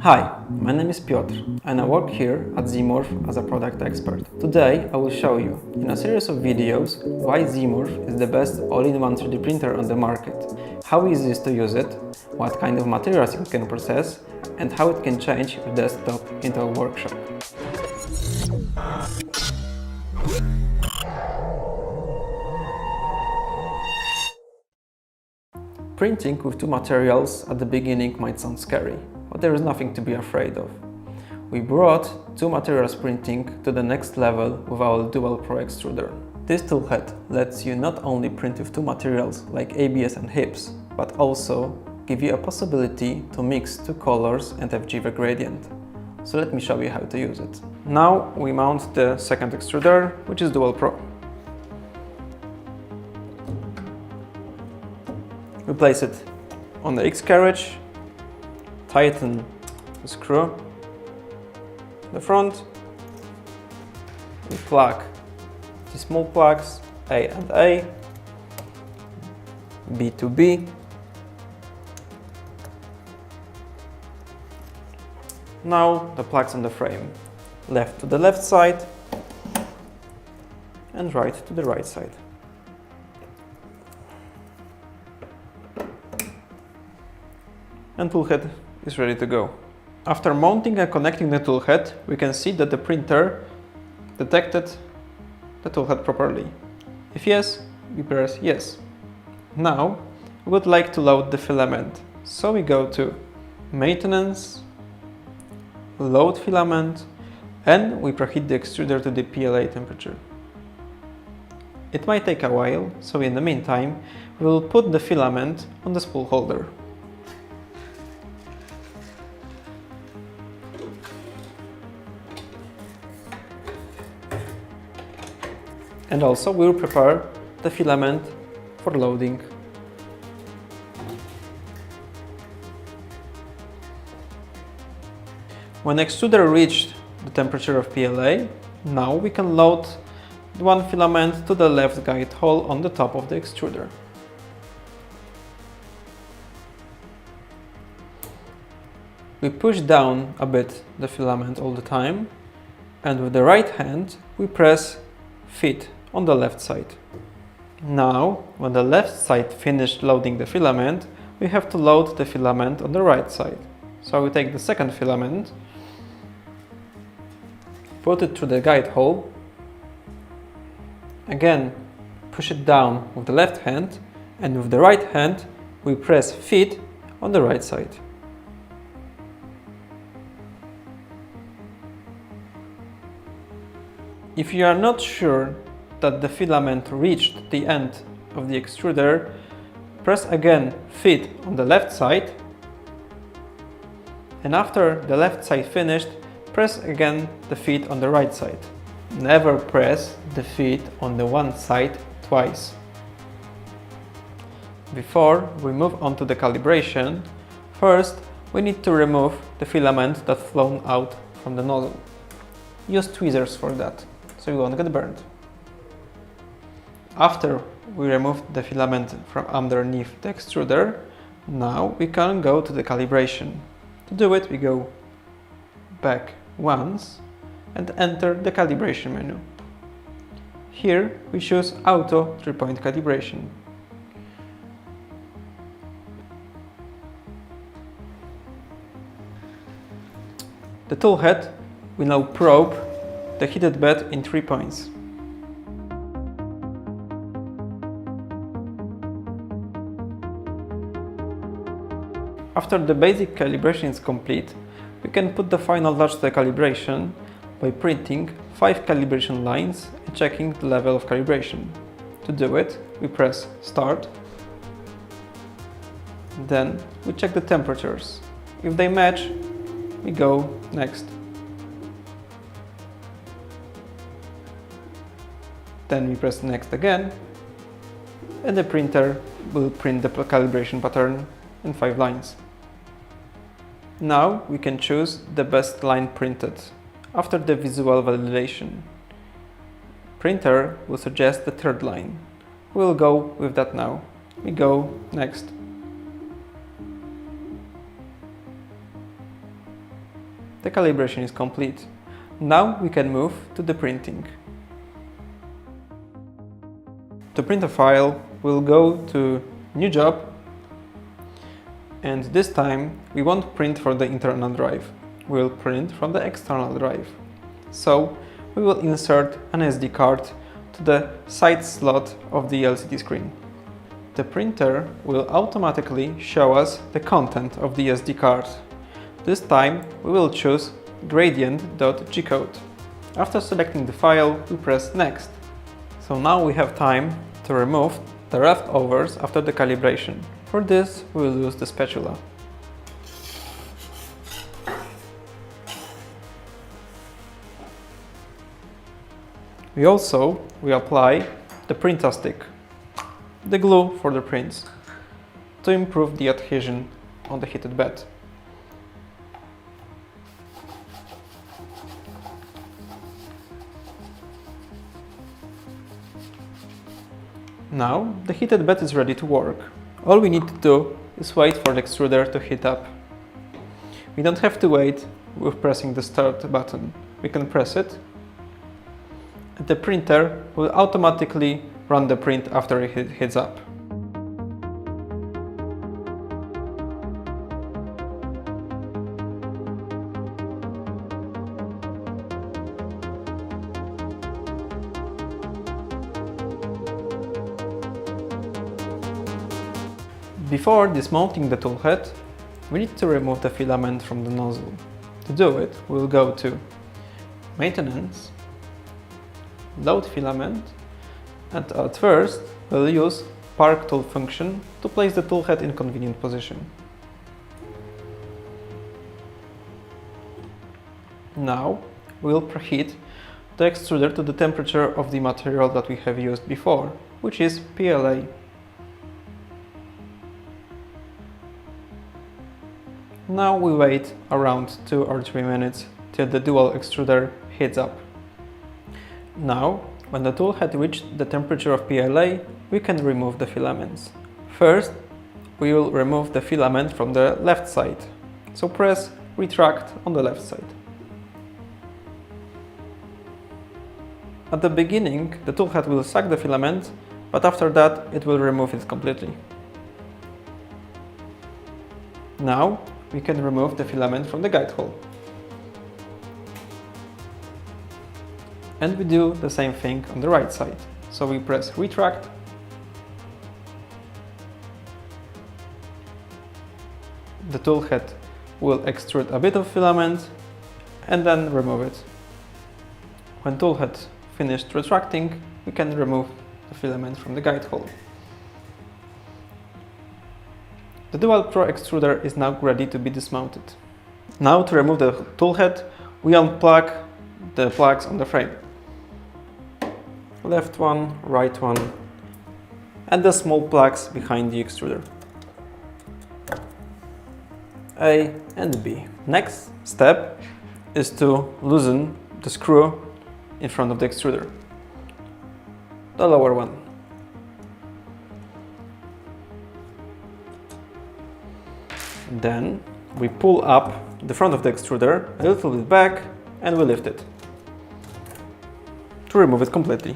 Hi, my name is Piotr and I work here at Zmorph as a product expert. Today I will show you, in a series of videos, why Zmorph is the best all-in-one 3D printer on the market, how easy it is to use it, what kind of materials it can process, and how it can change your desktop into a workshop. Printing with two materials at the beginning might sound scary, but there is nothing to be afraid of. We brought two materials printing to the next level with our Dual Pro extruder. This toolhead lets you not only print with two materials like ABS and HIPS, but also give you a possibility to mix two colors and achieve a gradient. So let me show you how to use it. Now we mount the second extruder, which is Dual Pro. We place it on the X carriage, tighten the screw in the front, we plug the small plugs A and A, B to B. Now the plugs on the frame, left to the left side and right to the right side. And toolhead is ready to go. After mounting and connecting the toolhead, we can see that the printer detected the toolhead properly. If yes, we press yes. Now we would like to load the filament, so we go to Maintenance, Load Filament, and we preheat the extruder to the PLA temperature. It might take a while, so in the meantime, we will put the filament on the spool holder. And also we will prepare the filament for loading. When extruder reached the temperature of PLA, now we can load one filament to the left guide hole on the top of the extruder. We push down a bit the filament all the time, and with the right hand we press Fit on the left side. Now, when the left side finished loading the filament, we have to load the filament on the right side. So we take the second filament, put it through the guide hole, again push it down with the left hand, and with the right hand we press Fit on the right side. If you are not sure that the filament reached the end of the extruder, press again Fit on the left side, and after the left side finished, press again the Fit on the right side. Never press the Fit on the one side twice. Before we move on to the calibration, first we need to remove the filament that's flown out from the nozzle. Use tweezers for that, so you won't get burned. After we remove the filament from underneath the extruder, now we can go to the calibration. To do it, we go back once and enter the calibration menu. Here we choose Auto 3-point calibration. The toolhead will now probe the heated bed in 3 points. After the basic calibration is complete, we can put the final touch to the calibration by printing 5 calibration lines and checking the level of calibration. To do it, we press Start. Then we check the temperatures. If they match, we go Next. Then we press Next again, and the printer will print the calibration pattern in 5 lines. Now we can choose the best line printed after the visual validation. Printer will suggest the third line. We'll go with that now. We go Next. the calibration is complete. Now we can move to the printing. To print a file, we'll go to New Job, and this time we won't print from the internal drive. We'll print from the external drive. So we will insert an SD card to the side slot of the LCD screen. The printer will automatically show us the content of the SD card. This time we will choose gradient.gcode. After selecting the file, we press Next. So now we have time to remove the leftovers after the calibration. For this, we will use the spatula. We apply the printer stick, the glue for the prints, to improve the adhesion on the heated bed. Now the heated bed is ready to work. All we need to do is wait for the extruder to heat up. We don't have to wait with pressing the start button. We can press it, and the printer will automatically run the print after it heats up. Before dismounting the toolhead, we need to remove the filament from the nozzle. To do it, we'll go to Maintenance, Load Filament, and at first we'll use Park Tool function to place the toolhead in convenient position. Now we'll preheat the extruder to the temperature of the material that we have used before, which is PLA. Now we wait around 2 or 3 minutes till the dual extruder heats up. Now, when the tool had reached the temperature of PLA, we can remove the filaments. First, we will remove the filament from the left side. So press Retract on the left side. At the beginning, the toolhead will suck the filament, but after that it will remove it completely. Now, we can remove the filament from the guide hole. And we do the same thing on the right side. So we press Retract, the toolhead will extrude a bit of filament and then remove it. When toolhead finished retracting, we can remove the filament from the guide hole. The Dual Pro extruder is now ready to be dismounted. Now to remove the toolhead, we unplug the plugs on the frame. Left one, right one, and the small plugs behind the extruder. A and B. Next step is to loosen the screw in front of the extruder, the lower one. Then we pull up the front of the extruder a little bit back and we lift it to remove it completely.